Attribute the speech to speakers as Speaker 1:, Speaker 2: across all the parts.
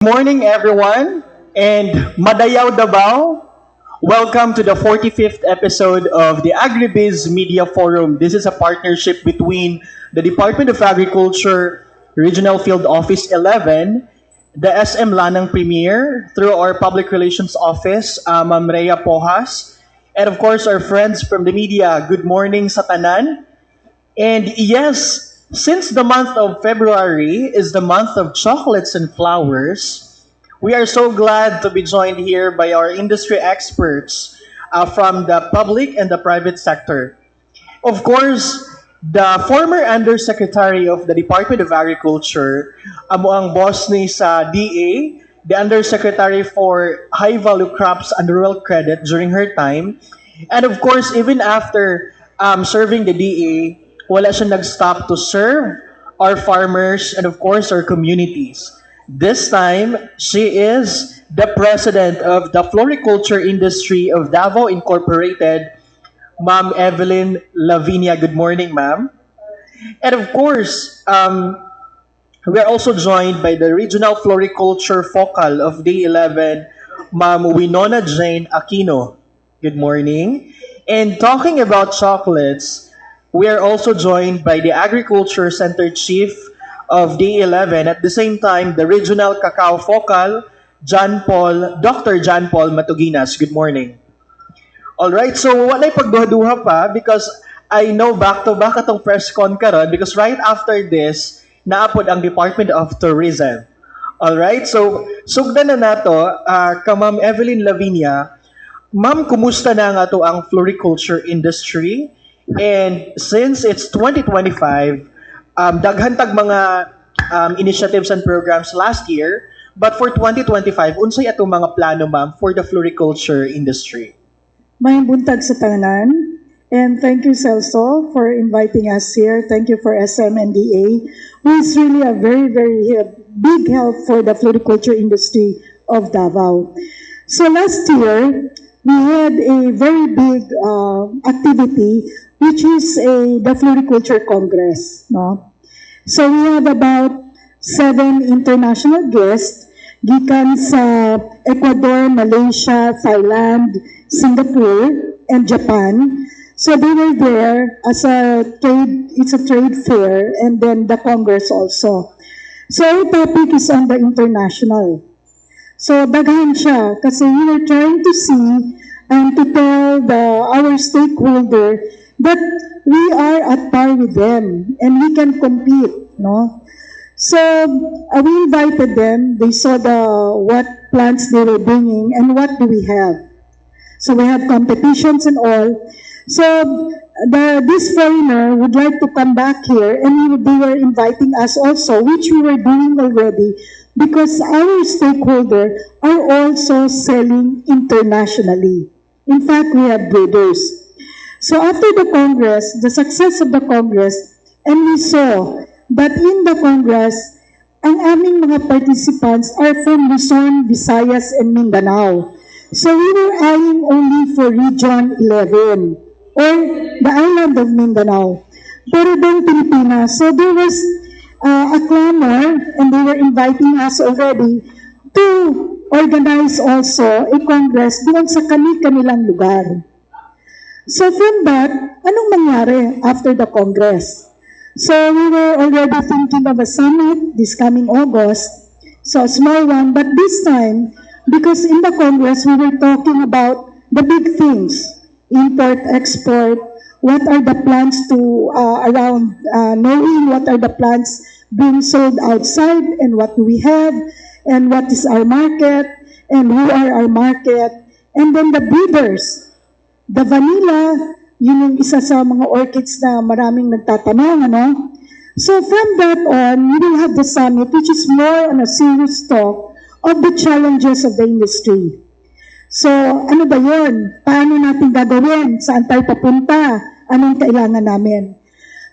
Speaker 1: Morning, everyone, and Madayaw Davao. Welcome to the 45th episode of the Agribiz Media Forum. This is a partnership between the Department of Agriculture, Regional Field Office 11, the SM Lanang Premier, through our Public Relations Office, Ma'am Rhea Pohas, and of course our friends from the media. Good morning, Satanan. And yes, since the month of February is the month of chocolates and flowers, we are so glad to be joined here by our industry experts from the public and the private sector. Of course, the former Undersecretary of the Department of Agriculture, amo ang boss ni sa DA, the Undersecretary for High Value Crops and Rural Credit during her time. And of course, even after serving the DA, wala siya nag-stop to serve our farmers and of course our communities. This time, she is the president of the floriculture industry of Davao Incorporated, Ma'am Evelyn Lavinia. Good morning, ma'am. And of course, we are also joined by the regional floriculture focal of Day 11, Ma'am Winona Jane Aquino. Good morning. And talking about chocolates, we are also joined by the Agriculture Center Chief of Day 11, at the same time, the Regional Cacao Focal, Dr. John Paul Matuginas. Good morning. All right, so walay pagduha-duha pa because I know back-to-back atong press con karon because right after this, naapod ang Department of Tourism. All right, so sugdan na nato ka Ma'am Evelyn Lavinia. Ma'am, kumusta na nga to ang floriculture industry? And since it's 2025, daghan tag mga initiatives and programs last year, but for 2025, unsay atong mga plano, ma'am, for the floriculture industry?
Speaker 2: May buntag sa tanan, and thank you, Celso, for inviting us here. Thank you for SMNDA, who is really a very, very big help for the floriculture industry of Davao. So last year, we had a very big activity, which is the Floriculture Congress. No? So we have about 7 international guests gikan sa Ecuador, Malaysia, Thailand, Singapore, and Japan. So they were there as it's a trade fair, and then the Congress also. So our topic is on the international. So daghan siya kasi we were trying to see and to tell our stakeholder that we are at par with them and we can compete, no? So we invited them. They saw what plants they were bringing and what do we have. So we have competitions and all. So this foreigner would like to come back here, and they were inviting us also, which we were doing already, because our stakeholder are also selling internationally. In fact, we have breeders. So after the Congress, the success of the Congress, and we saw that in the Congress, ang aming mga participants are from Luzon, Visayas, and Mindanao. So we were eyeing only for Region 11, or the island of Mindanao. Pero doon Pilipinas. So there was a clamor, and they were inviting us already to organize also a Congress doon sa kanilang lugar. So from that, anong mangyari after the Congress? So we were already thinking of a summit this coming August, so a small one, but this time, because in the Congress, we were talking about the big things, import, export, what are the plans to, around knowing what are the plants being sold outside and what do we have, and what is our market, and who are our market, and then the breeders. The vanilla, yun yung isa sa mga orchids na maraming nagtatanong, ano? So from that on, we will have the summit, which is more on a serious talk of the challenges of the industry. So, ano ba yun? Paano natin gagawin? Saan tayo papunta? Anong kailangan namin?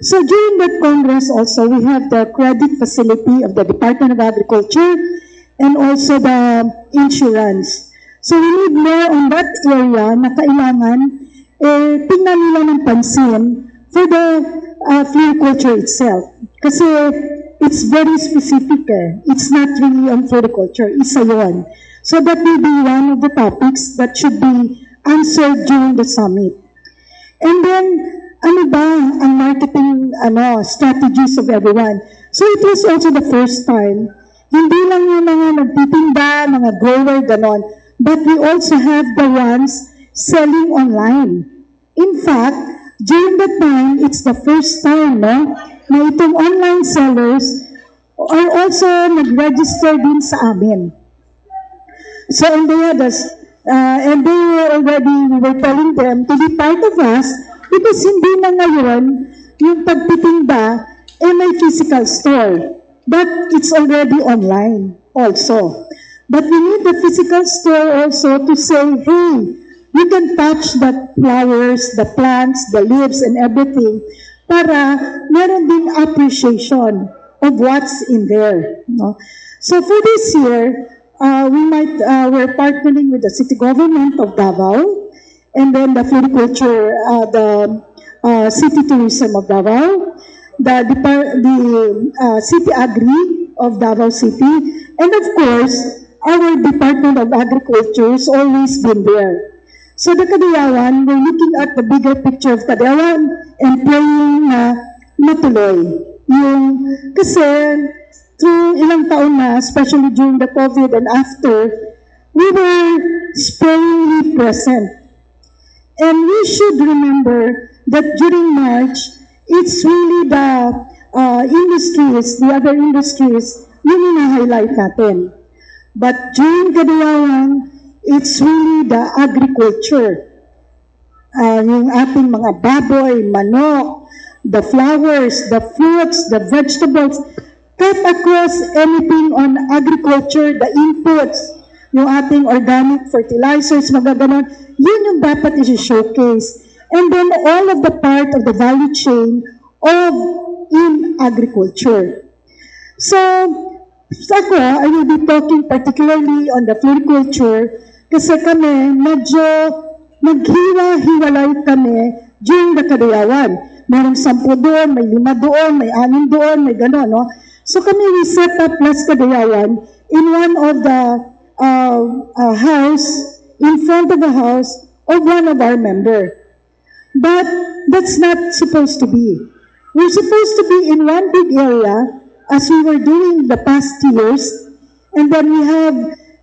Speaker 2: So during that Congress also, we have the credit facility of the Department of Agriculture and also the insurance. So we need more on that area na kailangan tingnan nila ng pansin for the floriculture itself. Kasi it's very specific eh. It's not really on floriculture. Isa yun. So that will be one of the topics that should be answered during the summit. And then, ano ba ang marketing strategies of everyone? So it was also the first time, hindi lang yung mga nagtitinda, mga grower, ganon, but we also have the ones selling online. In fact, during that time, it's the first time, no, na itong online sellers are also nag-register din sa amin. So, and they had us, and they were already, we were telling them to be part of us because hindi na ngayon yung pagtitinda may physical store. But it's already online also. But we need the physical store also to say, hey, you can touch the flowers, the plants, the leaves, and everything para meron ding appreciation of what's in there. No? So for this year, we're partnering with the city government of Davao and then the floriculture, the city tourism of Davao, the city agri of Davao City, and of course, our Department of Agriculture has always been there. So the Kadayawan, we're looking at the bigger picture of Kadayawan and praying na matuloy. Kasi through ilang taon na, especially during the COVID and after, we were sparingly present. And we should remember that during March, it's really the industries, the other industries, yun yung na-highlight natin. But during Kadayawan, it's really the agriculture. Yung ating mga baboy, manok, the flowers, the fruits, the vegetables, cut across anything on agriculture, the inputs, yung ating organic fertilizers, magaganon, yun yung dapat i-showcase. And then all of the part of the value chain in agriculture. So ako, I will be talking particularly on the floriculture kasi kami medyo naghiwa-hiwalay kami during the Kadayawan. Merong 10 doon, may 5 doon, may 6 doon, may gano'n, no? So kami, we set up Plus Kadayawan in one of the house, in front of the house of one of our member. But that's not supposed to be. We're supposed to be in one big area as we were doing the past years, and then we have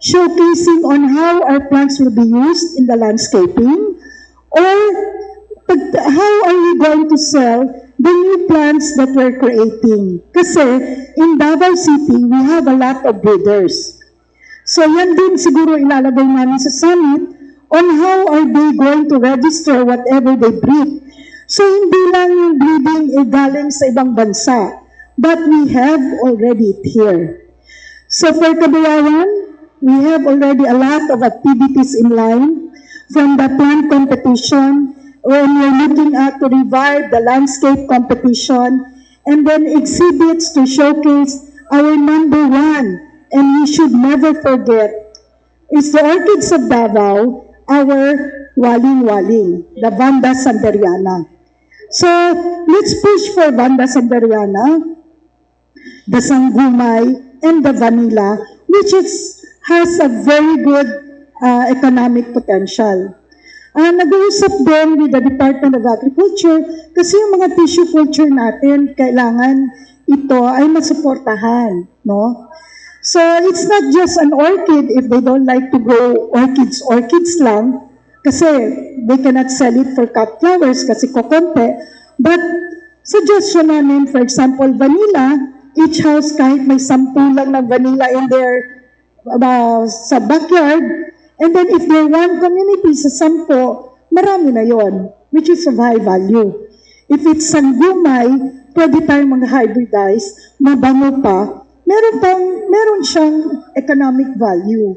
Speaker 2: showcasing on how our plants will be used in the landscaping, or how are we going to sell the new plants that we're creating. Kasi in Davao City, we have a lot of breeders. So yan din siguro ilalagay namin sa summit on how are they going to register whatever they breed. So hindi lang yung breeding galing sa ibang bansa, but we have already it here. So for Kadayawan, we have already a lot of activities in line, from the plant competition, when we're looking at to revive the landscape competition, and then exhibits to showcase our number one, and we should never forget, is the Orchids of Davao, our Waling-Waling, the Vanda Sanderiana. So let's push for Vanda Sanderiana, the Sanggumay, and the Vanilla, which has a very good economic potential. Nag-uusap din with the Department of Agriculture kasi yung mga tissue culture natin, kailangan ito ay masuportahan, no? So it's not just an orchid if they don't like to grow orchids lang, kasi they cannot sell it for cut flowers kasi kokonte. But suggestion namin, for example, vanilla, each house kahit may 10 lang ng vanilla in their sa backyard, and then if they're one community sa 10, marami na yon, which is of high value. If it's sanggumay, pwede tayong mag-hybridize, mabango pa, meron siyang economic value.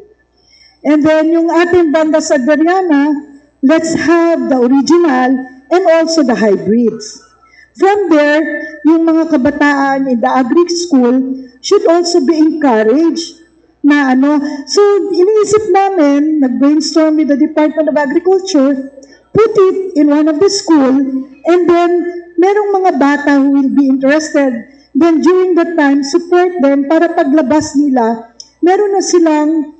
Speaker 2: And then yung ating Vanda Sanderiana, let's have the original and also the hybrids. From there, yung mga kabataan in the agri school should also be encouraged na So, iniisip namin, nag-brainstorm with the Department of Agriculture, put it in one of the school, and then merong mga bata who will be interested Then during that time, support them para paglabas nila, meron na silang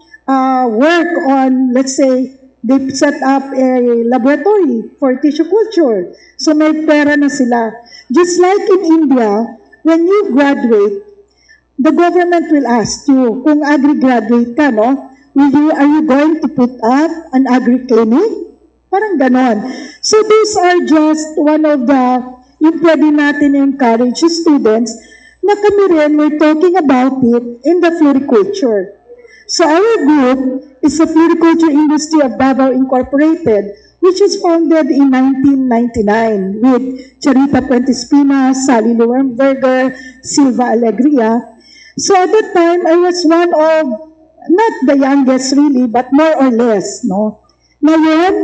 Speaker 2: work on, let's say, they set up a laboratory for tissue culture. So may pera na sila. Just like in India, when you graduate, the government will ask you, kung agri-graduate ka, no? Are you going to put up an agri-clinic? Parang ganon. So these are just one of the, yung pwede natin encourage students na kami rin, we're talking about it in the floriculture. So our group is the Floriculture Industry of Davao Incorporated, which was founded in 1999 with Charita Puentespina, Sally Luenberger, Silva Alegria. So at that time, I was one of, not the youngest really, but more or less, no? Ngayon,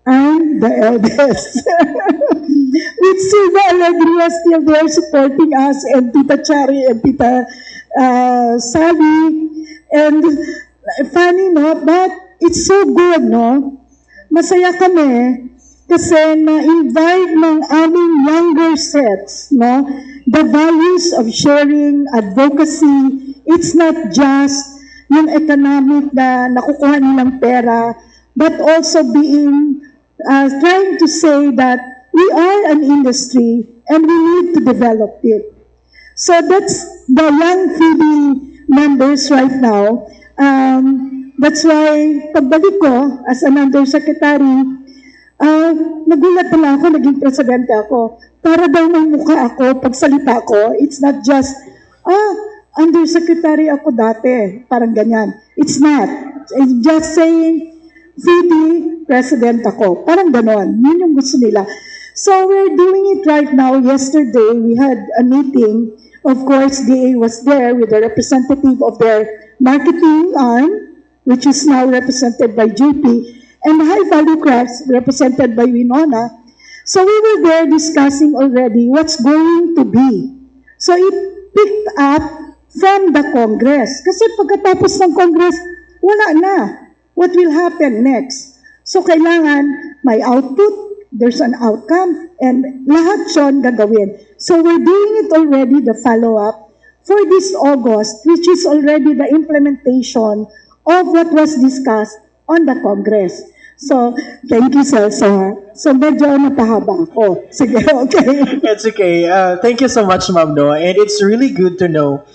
Speaker 2: I'm the eldest. With Silva Alegria still there supporting us, and Tita Chari and Tita Sally. And funny, no? But it's so good, no? Masaya kami kasi na-invite ng aming younger sets, no? The values of sharing, advocacy, it's not just yung economic na nakukuha nilang pera, but also being, trying to say that we are an industry and we need to develop it. So that's the young feeding members right now. That's why pagbalik ko as an undersecretary, nagulat pala ako, naging presidente ako. Para daw may mukha ako, pagsalita ko, it's not just, undersecretary ako dati, parang ganyan. It's not. It's just saying, VP, president ako. Parang ganon. Yun yung gusto nila. So we're doing it right now. Yesterday, we had a meeting. Of course, DA was there with a representative of their marketing arm, which is now represented by JP, and High Value Crafts, represented by Winona. So we were there discussing already what's going to be. So it picked up from the Congress. Kasi pagkatapos ng Congress, wala na. What will happen next? So kailangan may output, there's an outcome, and lahat yun gagawin. So we're doing it already, the follow-up, for this August, which is already the implementation of what was discussed on the Congress. So, thank you, Celso. So, medyo napahaba ako. Sige, okay.
Speaker 1: It's okay. Thank you so much, Ma'am Noah. And it's really good to know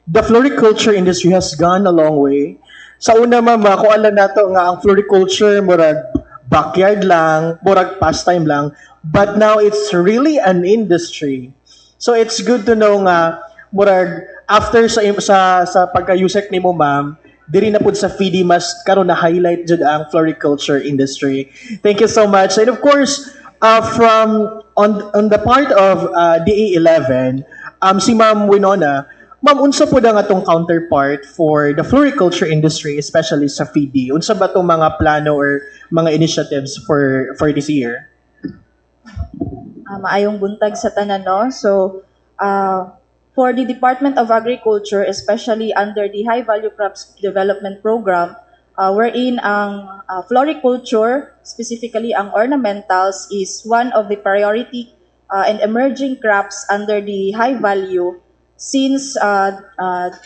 Speaker 1: the floriculture industry has gone a long way. Sa una, Ma'am, kung alam nato nga ang floriculture, murag backyard lang, murag pastime lang, but now it's really an industry. So, it's good to know nga, murag, after sa pagka-USEC ni mo, Ma'am, diri na pud sa FIDI mas karon na highlight jud ang floriculture industry. Thank you so much. And of course, from on the part of DA11, si Ma'am Winona, Ma'am, unsa po ang atong counterpart for the floriculture industry, especially sa FIDI? Unsa ba tong mga plano or mga initiatives for this year?
Speaker 3: Maayong buntag sa tanan, no? So, for the Department of Agriculture, especially under the High Value Crops Development Program, wherein ang floriculture, specifically ang ornamentals, is one of the priority and emerging crops under the high value since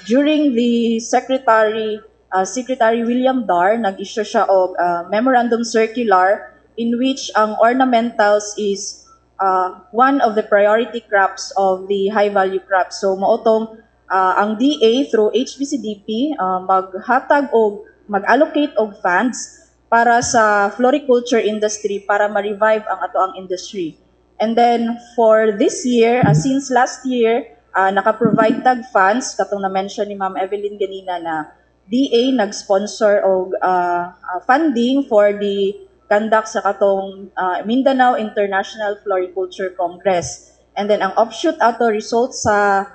Speaker 3: during the Secretary William Dar, nag-issue siya of memorandum circular in which ang ornamentals is one of the priority crops of the high-value crops. So, maotong ang DA through HBCDP maghatag o mag-allocate og funds para sa floriculture industry para ma-revive ang ato ang industry. And then, for this year, since last year, naka-provide tag funds, katong na-mention ni Ma'am Evelyn ganina na DA nag-sponsor og funding for the conduct sa katong Mindanao International Floriculture Congress. And then ang offshoot ato results sa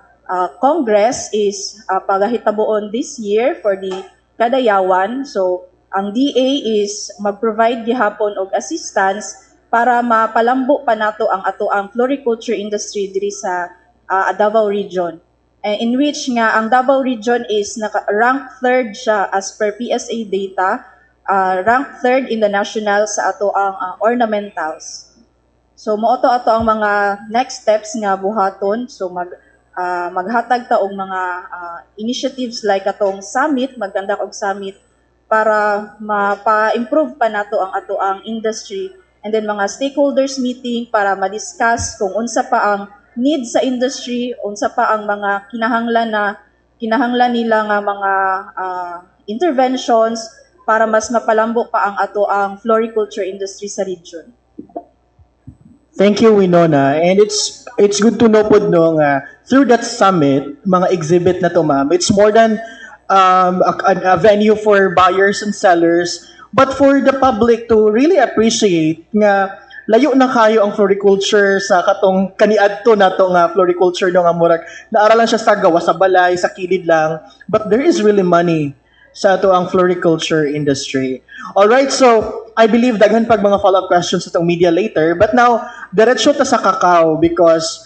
Speaker 3: Congress is pagahitabuon this year for the Kadayawan. So ang DA is mag-provide gihapon og assistance para mapalambo pa nato ang ato ang floriculture industry diri sa Davao region. In which nga ang Davao region is rank third siya as per PSA data. Ranked third in the national sa ato ang ornamentals. So mo ato ang mga next steps nga buhaton. So maghatag ta og mga initiatives like atong summit, magkandak og summit para mapa-improve pa nato ang ato ang industry, and then mga stakeholders meeting para ma-discuss kung unsa pa ang need sa industry, unsa pa ang mga kinahanglan nila nga mga interventions para mas mapalambok pa ang ato ang floriculture industry sa region.
Speaker 1: Thank you, Winona. And it's good to know po no nga through that summit, mga exhibit na to, ma'am, it's more than a venue for buyers and sellers, but for the public to really appreciate nga layo na kayo ang floriculture sa katong kaniadto nato nga floriculture no nga murag naaralan siya sa gawa sa balay, sa kilid lang, but there is really money sa ato ang floriculture industry. All right, so I believe daghan pag mga follow-up questions sa itong media later, but now diretso ta sa cacao because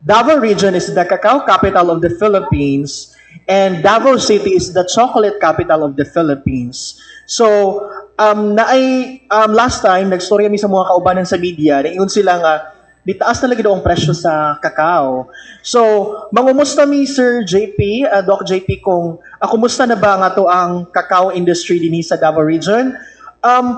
Speaker 1: Davao region is the cacao capital of the Philippines and Davao City is the chocolate capital of the Philippines. So last time nagstorya mi sa mga kaubanan sa media, naingon sila nga ditaas na lagi daw ang presyo sa cacao. So, mangumusta mi Sir JP, Doc JP, kung kumusta na ba nga to ang cacao industry din sa Davao region?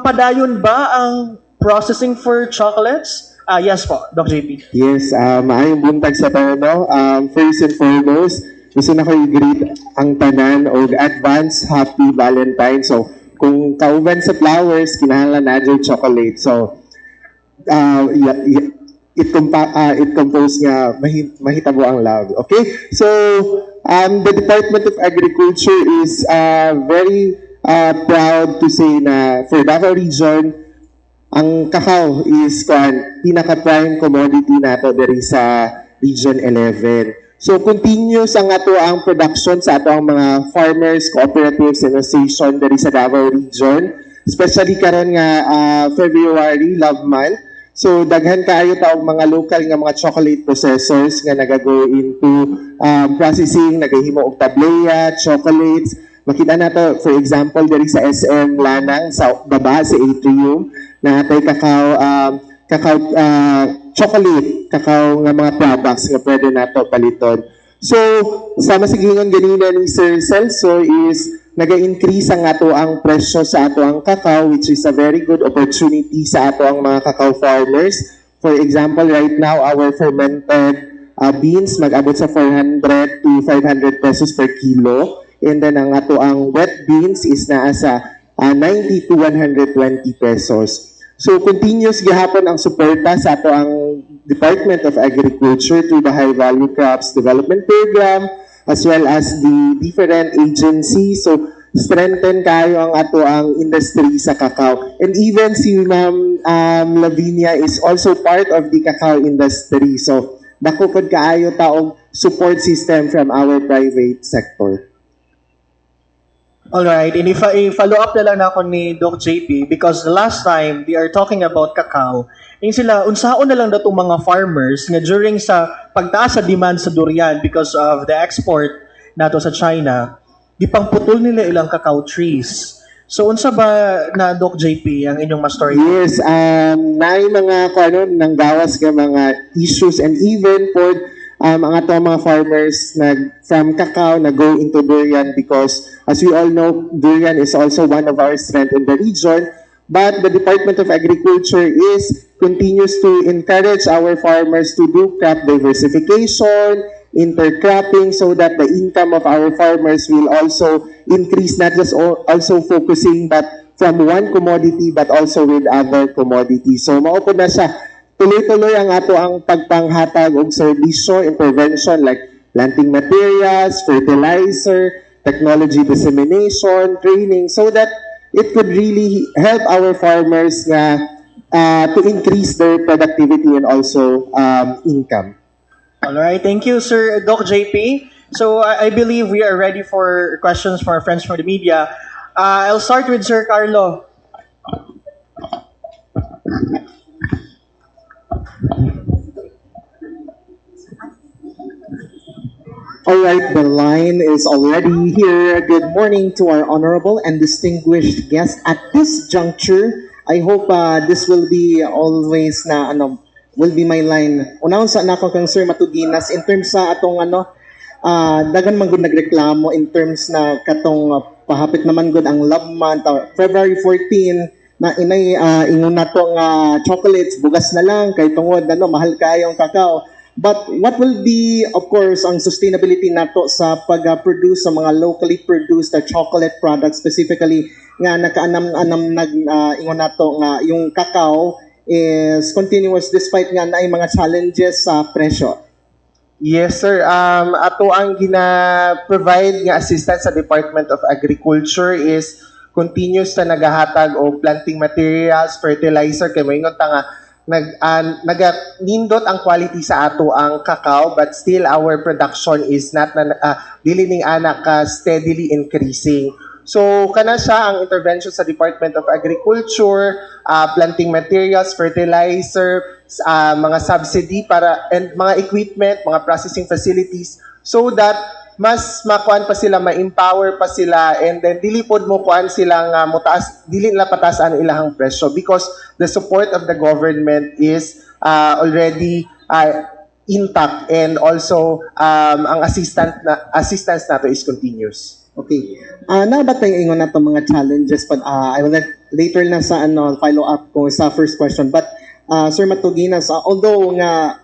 Speaker 1: Padayon ba ang processing for chocolates? Yes po, Doc JP.
Speaker 4: Yes, maayong buntag sa tayo, no? First and foremost, gusto na ko i-greet ang tanan o advance happy Valentine. So, kung kauban sa flowers, kinahanglan na dyan chocolate. So, it compose nga mahitabo ang love. Okay? So, the Department of Agriculture is very proud to say na for Davao region, ang cacao is pinaka-prime commodity nato diri sa Region 11. So, continuous ang ato ang production sa ato ang mga farmers, cooperatives, and association diri sa Davao region. Especially karon nga February, Love Month. So, daghan kaayo taong mga local nga mga chocolate processors nga nagago into processing, nagahimo og tableya, chocolates. Makita na to, for example, diri sa SM Lanang, sa baba, sa atrium, na atay cacao chocolate, cacao nga mga products nga pwede na to paliton. So, sama sa gingon ganina ni Sir Celso is naga-increase ang ato ang presyo sa ato ang cacao, which is a very good opportunity sa ato ang mga cacao farmers. For example, right now, our fermented beans mag-abot sa 400 to 500 pesos per kilo. And then ang ato ang wet beans is naa sa 90 to 120 pesos. So, continuous gihapon ang suporta sa ato ang Department of Agriculture through the High Value Crops Development Program, as well as the different agencies. So, strengthen kayo ang ato ang industry sa cacao. And even si Ma'am Lavinia is also part of the cacao industry. So, dako pod kaayo taong support system from our private sector.
Speaker 1: Alright, and if follow up na lang na ako ni Doc JP because the last time they are talking about cacao, yung sila, unsaon na lang datong mga farmers nga during sa pagtaas sa demand sa durian because of the export nato sa China, di pang putol nila ilang cacao trees. So, unsa ba na Doc JP ang inyong ma-story?
Speaker 4: Yes, naay mga nanggawas nga mga issues and even for ang ato mga farmers from cacao na go into durian because as we all know, durian is also one of our strength in the region. But the Department of Agriculture continues to encourage our farmers to do crop diversification, intercropping, so that the income of our farmers will also increase, not just also focusing but from one commodity but also with other commodities. So maupo na siya. Tuloy-tuloy ang ato ang pagpanghatag og serbisyo, intervention like planting materials, fertilizer, technology dissemination, training, so that it could really help our farmers to increase their productivity and also income.
Speaker 1: All right, thank you, Sir Doc JP. So I believe we are ready for questions from our friends from the media. I'll start with Sir Carlo.
Speaker 5: All right, the line is already here. Good morning to our honorable and distinguished guests at this juncture. I hope this will be always will be my line. Unahon sa nako kang Sir Matuginas in terms sa atong dagan man gud nagreklamo in terms na katong pahapit naman gud ang love month February 14 na inay ingon nato nga chocolates bugas na lang kay tungod mahal kayo ang kakao. But what will be, of course, ang sustainability nato sa pag-produce sa mga locally produced chocolate products, specifically nga nakaanam-anam ingon nato nga yung kakao is continuous despite nga naay mga challenges sa presyo.
Speaker 6: Yes, sir. Ato ang gina-provide nga assistance sa Department of Agriculture is continuous na nagahatag o planting materials, fertilizer, kay moingon ta nga nindot ang quality sa ato ang kakao but still our production is not dili ning ana ka steadily increasing. So kana siya ang intervention sa Department of Agriculture, planting materials, fertilizer, mga subsidy para and mga equipment, mga processing facilities so that mas makuan pa sila, ma-empower pa sila, and then dili pod mo kuan sila nga mutaas, dili nila pataas ang ilahang presyo because the support of the government is already intact and also ang assistance nato is continuous.
Speaker 5: Okay. Nabatay ingon nato mga challenges but I will let later na sa follow up ko sa first question. But Sir Matuginas, although nga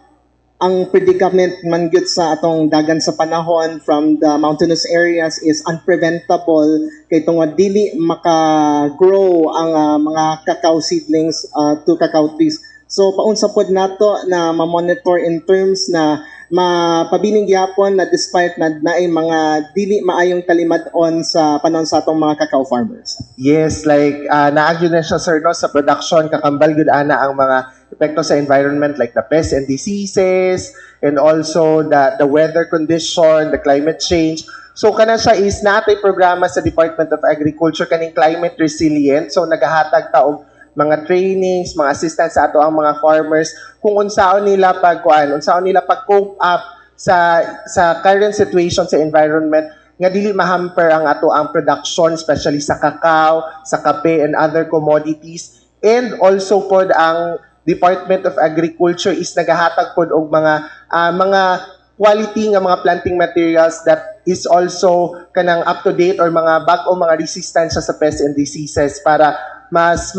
Speaker 5: ang predicament man gyud sa atong dagan sa panahon from the mountainous areas is unpreventable kay tungod dili maka-grow ang mga cacao seedlings to cacao trees. So paunsa pod nato na ma-monitor in terms na mapabiling gyapon na despite na naay mga dili maayong kalimad-on sa panahon sa atong mga cacao farmers.
Speaker 6: Yes, like naagyo na siya sir no sa production kakambal gud ana ang mga epekto sa environment like the pests and diseases and also the weather condition, the climate change. So kana siya is natay programa sa Department of Agriculture kaning climate resilient. So nagahatag ta og mga trainings, mga assistance sa ato ang mga farmers kung unsaon nila pag-cope up sa current situation sa environment nga dili mahamper ang ato ang production especially sa cacao, sa kape and other commodities. And also pod ang Department of Agriculture is nagahatag pod og mga quality nga mga planting materials that is also kanang up to date or mga bag-o mga resistant sa pests and diseases para mas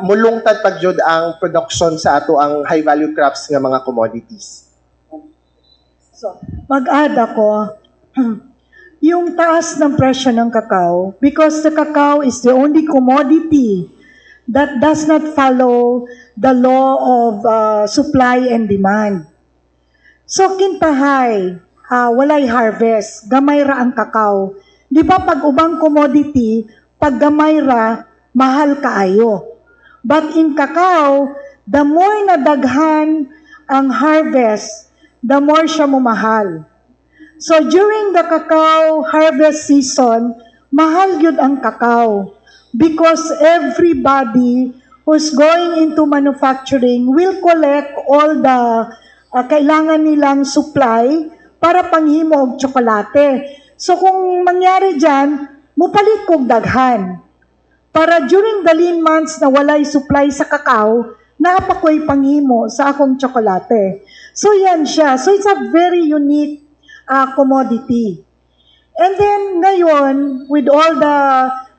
Speaker 6: mulungtad pagyud ang production sa ato ang high value crops nga mga commodities.
Speaker 2: So, mag-add ako, yung taas ng presyo ng kakao, because the cacao is the only commodity that does not follow the law of supply and demand. So, kintahay, walay harvest, gamay ra ang kakao. Di ba pag ubang commodity, pag gamay ra, mahal kaayo. But in cacao, the more na daghan ang harvest, the more siya mamahal. So during the cacao harvest season, mahal yun ang cacao because everybody who's going into manufacturing will collect all the kailangan nilang supply para panghimo og tsokolate. So kung mangyari dyan, mupalit kog daghan. Para during the lean months na walay supply sa kakao, naapakoy panghimo sa akong tsokolate. So yan siya. So it's a very unique commodity. And then ngayon, with all the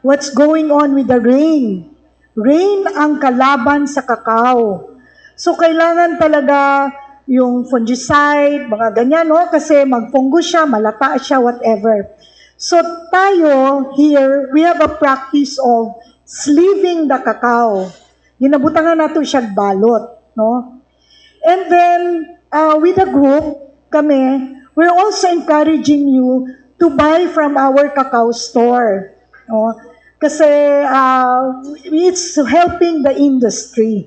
Speaker 2: what's going on with the rain ang kalaban sa kakao. So kailangan talaga yung fungicide, mga ganyan, no? Kasi mag-fungus siya, malata siya, whatever. So tayo here, we have a practice of sleeving the cacao. Ginabutangan nato siya balot, no? And then with the group kami, we're also encouraging you to buy from our cacao store, no? Kasi it's helping the industry.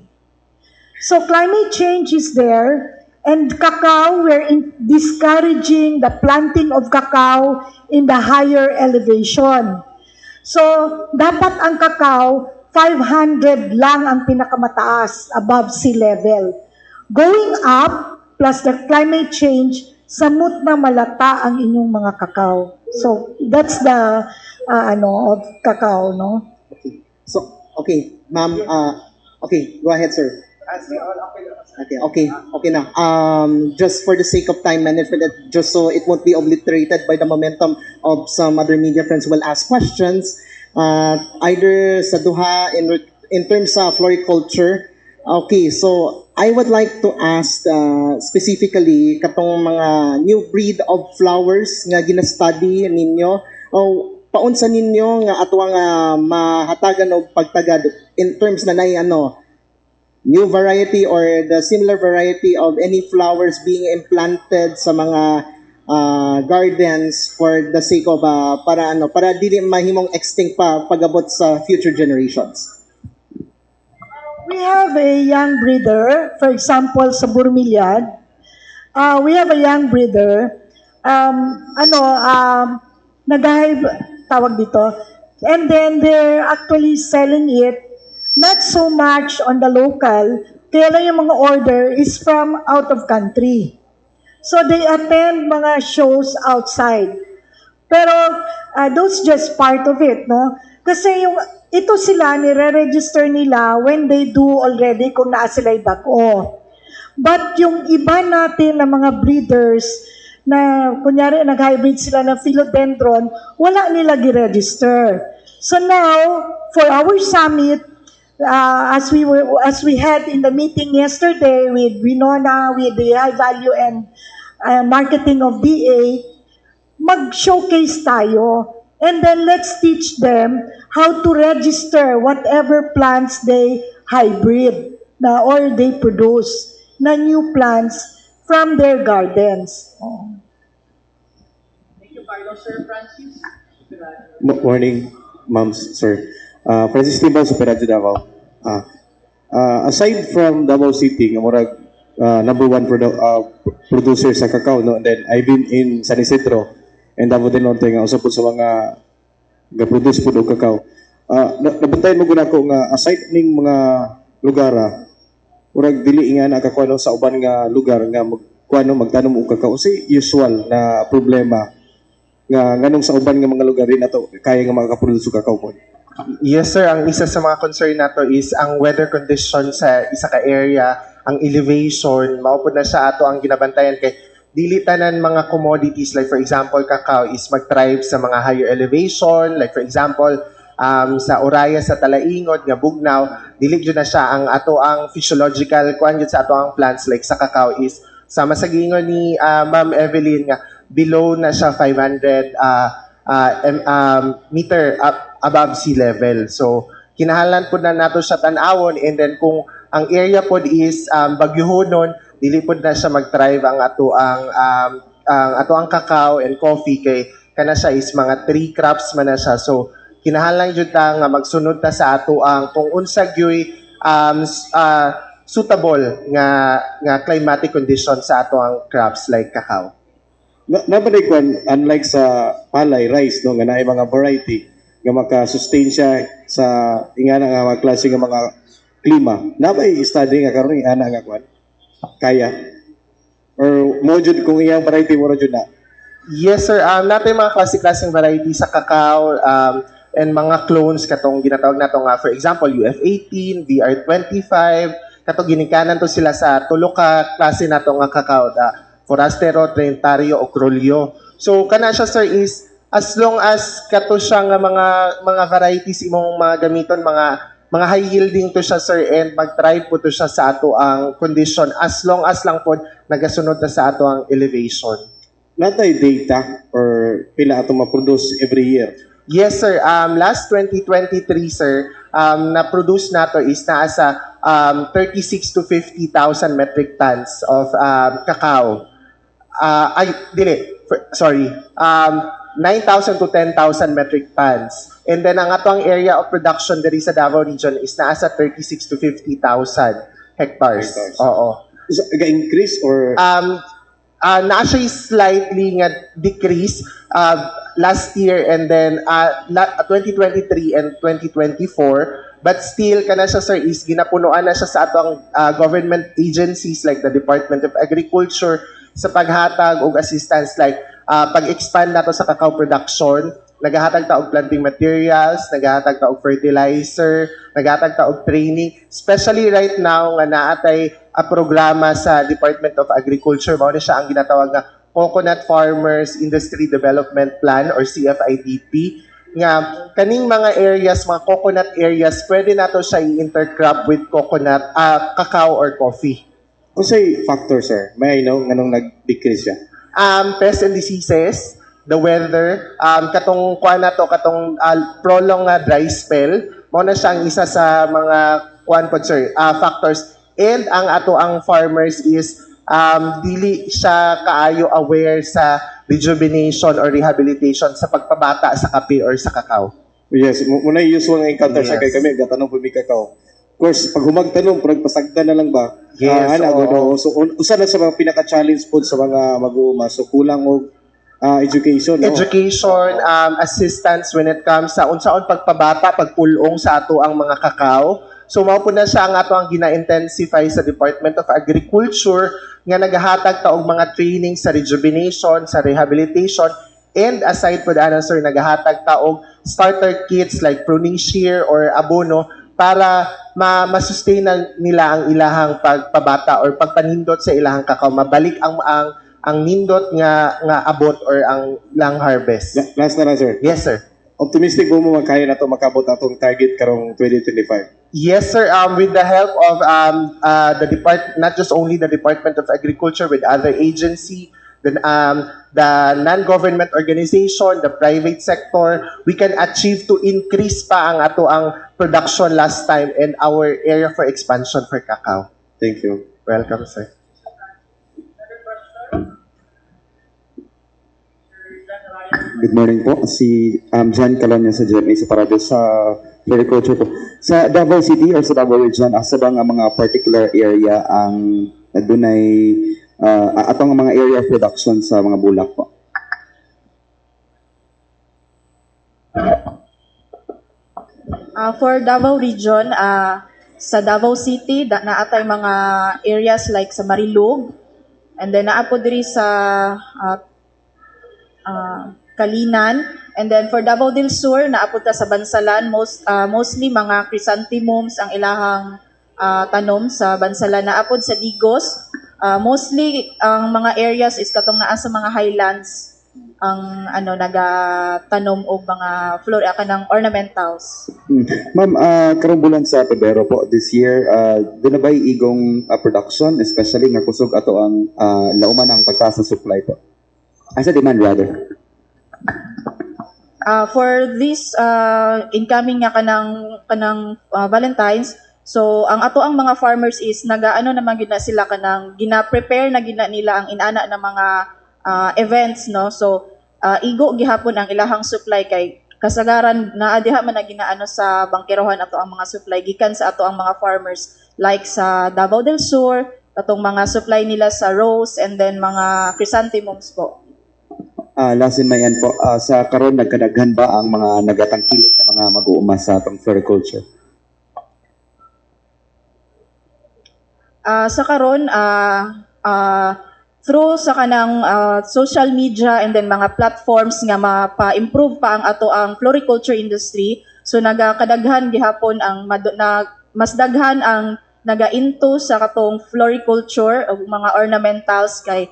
Speaker 2: So climate change is there, and cacao, we're discouraging the planting of cacao in the higher elevation. So, dapat ang cacao, 500 lang ang pinakamataas above sea level. Going up, plus the climate change, samot na malata ang inyong mga cacao. So, that's the, of cacao, no?
Speaker 5: Okay. So, okay, ma'am, okay, go ahead, sir. Okay na. Just for the sake of time management, just so it won't be obliterated by the momentum of some other media friends will ask questions, either sa duha in terms of floriculture. Okay, so I would like to ask specifically katong mga new breed of flowers nga gina-study ninyo. Paunsa ninyo nga ato nga mahatagan og pagtagad in terms na nay new variety or the similar variety of any flowers being implanted sa mga gardens for the sake of para dili mahimong extinct pa pagabot sa future generations.
Speaker 2: We have a young breeder, for example, sa Burmiliad. We have a young breeder, nag-hive, tawag dito, and then they're actually selling it not so much on the local, kaya lang yung mga order is from out of country. So they attend mga shows outside. Pero those just part of it, no? Kasi ito sila, nire-register nila when they do already kung naa sila'y bago. But yung iba natin na mga breeders na kunyari nag-hybrid sila ng philodendron, wala nila gi-register. So now, for our summit, as we had in the meeting yesterday with Winona, with the high value and marketing of DA, mag-showcase tayo. And then let's teach them how to register whatever plants they hybrid or they produce na new plants from their gardens.
Speaker 1: Thank you, Carlos. Sir Francis?
Speaker 7: Morning, ma'ams, sir. Francis Timbal sa Peradyo Davao. Aside from Davao City, nga murag number one producer sa cacao, no? And then I've been in San Isidro and Davao del Norte nga usap po sa mga ga-produce po og cacao. Nabantayan mo guna ko nga aside ning mga lugar, murag dili nga nakakuano sa uban nga lugar nga magtanom og cacao si usual na problema nga nganong sa uban nga mga lugar rin ato kaya nga makaproduce og cacao po.
Speaker 6: Yes sir, ang isa sa mga concern nato is ang weather condition sa isa ka area, ang elevation, mao pud na siya ato ang ginabantayan kay dili tanan mga commodities like for example cacao is mag-thrive sa mga higher elevation, like for example sa Oraya sa Talaingot nga bugnaw, dili gyud na siya ang ato ang physiological kuan gyud sa ato ang plants like sa cacao is sama sa giingon ni Ma'am Evelyn nga below na siya 500 meter above sea level. So, kinahanglan po na nato siya tan-awon and then kung ang area po is bagyuhonon, dili po na siya mag-thrive ang ato ang cacao and coffee kay kana siya is mga tree crops man na siya. So, kinahanglan jud ta nga magsunod ta sa ato ang kung unsa gyoy suitable nga climatic conditions sa ato ang crops like cacao.
Speaker 7: Nabanay ko, unlike sa palay, rice, no, nga naay mga variety, nga maka-sustain siya sa ingana nga mga klase nga mga klima. Nabay study nga karon ingana nga kwan? Kaya? Or mo jud kung iyang variety mo jud na?
Speaker 6: Yes sir, natin mga klase-klaseng variety sa cacao and mga clones katong ginatawag nato nga for example UF18, VR25, katong ginikanan to sila sa tulo ka klase nato nga cacao. Forastero, Trentario, o Crolio. So, kana siya, sir, is as long as kato siya nga mga varieties imong mga gamiton, mga high yielding to siya, sir, and mag-thrive po to siya sa ato ang condition as long as lang po nagasunod na sa ato ang elevation.
Speaker 7: Natay data or pila ato ma-produce every year?
Speaker 6: Yes, sir. Last 2023, sir, na-produce nato is naasa 36 to 50,000 metric tons of cacao. 9,000 to 10,000 metric tons. And then ang atong area of production diri sa Davao region is naasa 36 to 50,000 hectares. Oo.
Speaker 7: Is it ga-increase or
Speaker 6: naa siya slightly nga decrease last year and then 2023 and 2024, but still kana siya, sir, is ginapunuan na siya sa atong government agencies like the Department of Agriculture sa paghatag og assistance like pag-expand nato sa cacao production, nagahatag ta og planting materials, nagahatag ta og fertilizer, nagahatag ta og training, especially right now nga naatay programa sa Department of Agriculture. Mao na siya ang ginatawag nga Coconut Farmers Industry Development Plan or CFIDP nga kaning mga areas, mga coconut areas, pwede nato siya i-intercrop with coconut, cacao or coffee.
Speaker 7: Unsay factor, sir? May I know nganong nag-decrease siya?
Speaker 6: Pests and diseases, the weather, katong kuan na to, katong prolonged dry spell, mao na siya ang isa sa mga kuan po, sir, factors. And ang farmers is dili siya kaayo aware sa rejuvenation or rehabilitation sa pagpabata sa kape or sa kakao.
Speaker 7: Yes, muna usual nga encounter sa kay
Speaker 6: Yes.
Speaker 7: kami, gatanong po mi kakao. Of course, pag humagtanong, pag pasagdan na lang ba?
Speaker 6: Yes, oo.
Speaker 7: So, usa na sa mga pinaka-challenge po sa mga mag-uuma. So, kulang og education. No?
Speaker 6: Education, assistance when it comes sa unsaon pagpabata, pagpulong sa ato ang mga kakao. So mao po na siya ang ato ang gina-intensify sa Department of Agriculture nga nagahatag ta og mga training sa rejuvenation, sa rehabilitation, and aside po daan sir, nagahatag ta og starter kits like pruning shear or abono para ma-sustain nila ang ilahang pagpabata or pagpanindot sa ilahang kakao, mabalik ang nindot nga abot or ang lang harvest.
Speaker 7: Last na lang, sir.
Speaker 6: Yes sir.
Speaker 7: Optimistic po mo makaya na to makabot atong target karong 2025.
Speaker 6: Yes, sir. With the help of not just only the Department of Agriculture, with other agency, the non-government organization, the private sector, we can achieve to increase pa ang production last time and our area for expansion for cacao.
Speaker 7: Thank you.
Speaker 6: Welcome, sir.
Speaker 8: Good morning po. Si John Calonia sa GMA sa Parado sa Floriculture po. Sa Davao City or sa Davao Region, asa ba nga mga particular area ang dunay atong mga area of production sa mga bulak po?
Speaker 3: For Davao Region, sa Davao City, naatay mga areas like sa Marilug, and then naapo diri sa Kalinan, and then for Davao del Sur, naapod ta sa Bansalan, mostly mga chrysanthemums ang ilahang tanom sa Bansalan. Naapod sa Digos, mostly ang mga areas is katong naa sa mga highlands ang nagatanom og mga kanang ornamentals.
Speaker 8: Ma'am, karong bulan sa Pebrero po this year, doon na ba igong production, especially nga kusog ato ang lauman ang pagtaas sa supply po? As a demand rather.
Speaker 3: For this incoming nga kanang Valentine's, so ang ato ang mga farmers is naman gina sila kanang gina-prepare na gina nila ang inana na mga events, no? So igo gihapon ang ilahang supply kay kasagaran naa diha man na ginaano sa bangkerohan ato ang mga supply gikan sa ato ang mga farmers like sa Davao del Sur, atong mga supply nila sa rose and then mga chrysanthemums po.
Speaker 8: Last in my end po, sa karon nagkadaghan ba ang mga nagatangkilik na mga mag-uuma sa atong floriculture?
Speaker 3: Sa karon through sa kanang social media and then mga platforms nga mapa-improve pa ang ato ang floriculture industry, so nagakadaghan gihapon ang mas daghan ang naga-into sa katong floriculture o mga ornamentals kay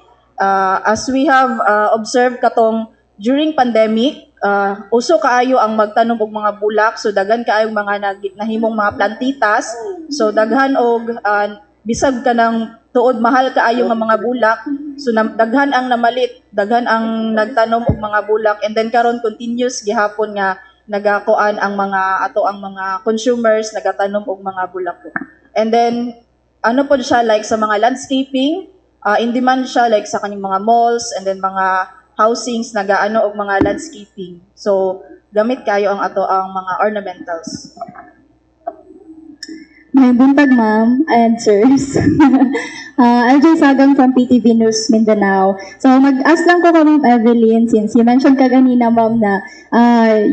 Speaker 3: as we have observed katong during pandemic, uso kaayo ang magtanom og mga bulak, so daghan kaayo mga nahimong mga plantitas, so daghan og bisag kanang tuod mahal kaayo nga mga bulak, so daghan ang namalit, daghan ang nagtanom og mga bulak, and then karon continuous gihapon nga nagakuan ang mga mga consumers nagatanom og mga bulak po. And then ano po siya like sa mga landscaping, in demand siya like sa kaning mga malls and then mga housings nagaano og mga landscaping. So gamit kayo ang mga ornamentals.
Speaker 9: May buntag, ma'am, and sirs. LJ Sagang from PTV News Mindanao. So, mag-ask lang ko ka, Ma'am Evelyn, since you mentioned ka kanina, ma'am, na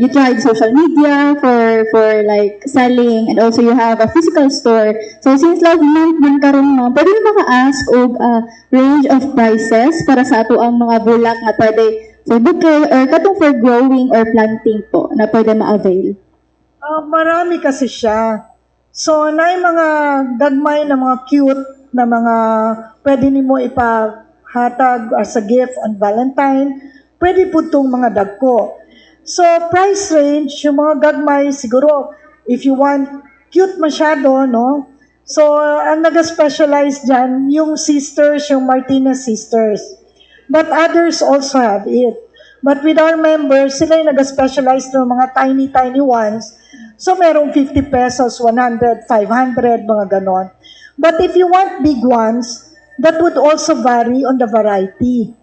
Speaker 9: you tried social media for like selling, and also you have a physical store. So, since last month din karon, ma'am, pwede mo ka-ask og range of prices para sa ato ang mga bulak na pwede for bouquet or katong for growing or planting po na pwede ma-avail?
Speaker 2: Marami kasi siya. So, na mga gagmay na mga cute na mga pwede nimo ipahatag as a gift on Valentine. Pwede po itong mga dagko. So, price range, yung mga gagmay, siguro, if you want cute masyado, no? So, ang nag-specialize dyan, yung sisters, yung Martinez sisters. But others also have it. But with our members, sila yung nag-specialize ng mga tiny ones. So, merong 50 pesos, 100, 500, mga ganon. But if you want big ones, that would also vary on the variety.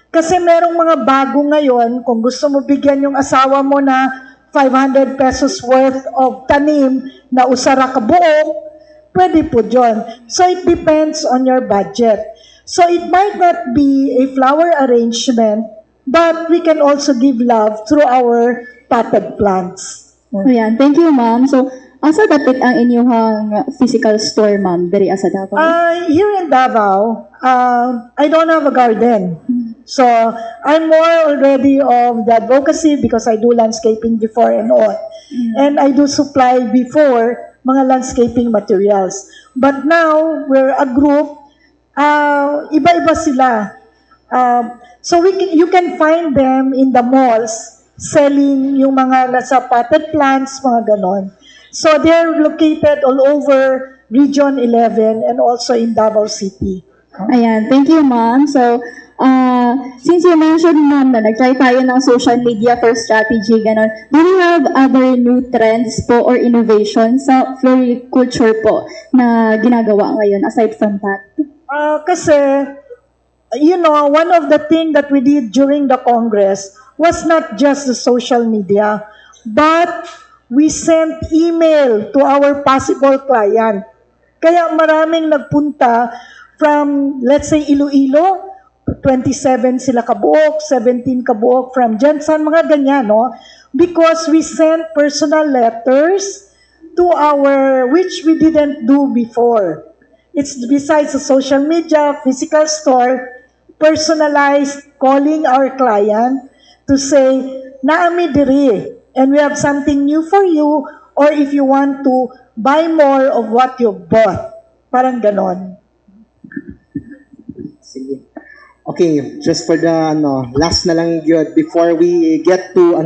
Speaker 2: Kasi merong mga bago ngayon, kung gusto mo bigyan yung asawa mo na 500 pesos worth of tanim na usara ka buo, pwede po dyan. So, it depends on your budget. So, it might not be a flower arrangement, but we can also give love through our potted plants.
Speaker 9: Ayan, thank you, ma'am. So, asa dapit ang inyong physical store, ma'am, diri asa Davao?
Speaker 2: Here in Davao, I don't have a garden. So, I'm more already of the advocacy because I do landscaping before and all. And I do supply before mga landscaping materials. But now, we're a group, iba-iba sila. So, you can find them in the malls selling yung mga nasa potted plants, mga ganon. So, they're located all over Region 11 and also in Davao City.
Speaker 9: Ayan, thank you, ma'am. So, since you mentioned, ma'am, na nag-try tayo ng social media for strategy, ganon, do you have other new trends po or innovations sa floriculture po na ginagawa ngayon aside from that?
Speaker 2: Kasi, you know, one of the things that we did during the Congress was not just the social media, but we sent email to our possible client. Kaya maraming nagpunta from, let's say, Iloilo, 27 sila kabuok, 17 kabuok from Jensen, mga ganyan, no? Because we sent personal letters to which we didn't do before. It's besides the social media, physical store, personalized calling our client to say, naami diri, and we have something new for you, or if you want to buy more of what you bought. Parang ganon.
Speaker 5: Sige. Okay, just for the last na lang yun before we get to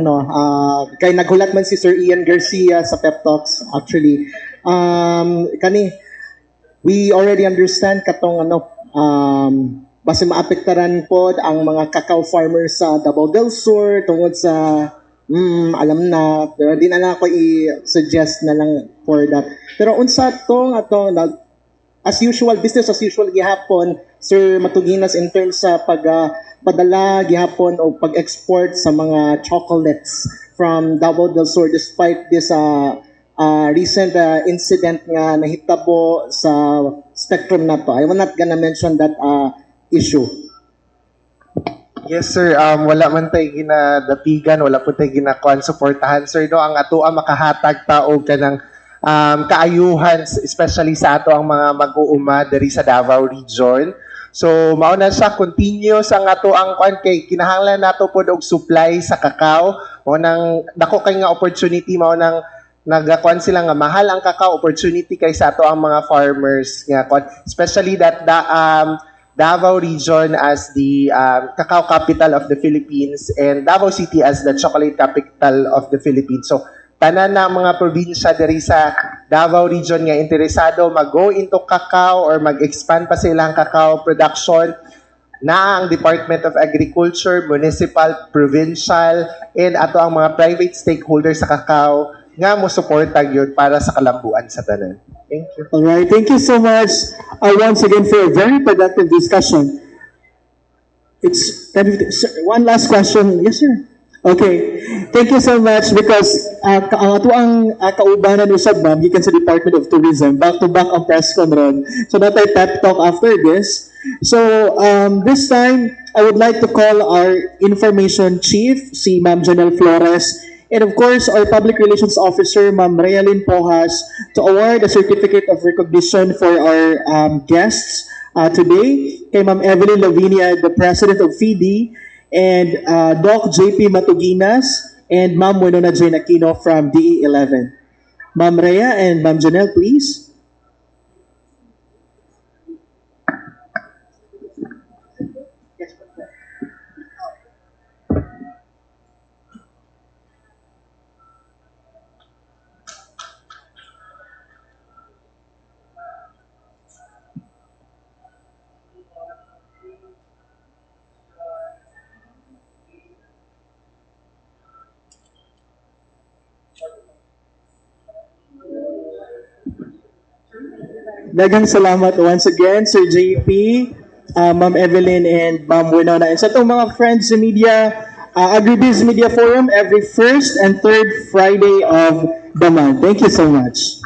Speaker 5: kay naghulat man si Sir Ian Garcia sa Pep Talks actually. We already understand katong basta maapektaran po ang mga cacao farmers sa Davao del Sur tungod sa alam na, pero di na ako i-suggest na lang for that. Pero unsa tong as usual, business as usual gihapon, Sir Matuginas, in terms sa pagpadala gihapon o pag-export sa mga chocolates from Davao del Sur despite this recent incident nga nahitabo sa spectrum na to. I will not gonna mention that issue.
Speaker 6: Yes, sir. Wala man tayo ginadapigan, wala po tayo ginakuan, supportahan, sir. No, ang ato ang makahatag tao ka ng kaayuhan, especially sa ato ang mga mag-uuma diri sa Davao region. So, mauna siya, continuous ang ato ang kuan kay kinahanglan nato pod og supply sa cacao. Maunang dako kay nga opportunity, maunang nagakuan sila nga mahal ang cacao opportunity kay sa ato ang mga farmers nga kuan, especially that Davao region as the cacao capital of the Philippines and Davao City as the chocolate capital of the Philippines. So, tanan na mga probinsya diri sa Davao region nga interesado mag-go into cacao or mag-expand pa sa ilang cacao production, na ang Department of Agriculture, municipal, provincial, and ato ang mga private stakeholders sa cacao nga mo suportag yun para sa kalambuan sa tanan. Thank you.
Speaker 1: All right, thank you so much once again for a very productive discussion. It's one last question. Yes, sir. Okay, thank you so much because ato ang kaubanan usab ma'am gikan sa Department of Tourism back to back ang press con ron. So natay pep talk after this. So this time I would like to call our information chief si Ma'am Janelle Flores and of course our public relations officer Ma'am Realyn Pojas to award a certificate of recognition for our guests today kay Ma'am Evelyn Lavinia, the president of FIDI, and Doc JP Matuginas, and Ma'am Winona Jane Aquino from DE11. Ma'am Rhea and Ma'am Janelle, please. daghang salamat once again, Sir JP, Ma'am Evelyn, and Ma'am Winona. And sa itong mga friends sa media, AgriBiz Media Forum every first and third Friday of the month. Thank you so much.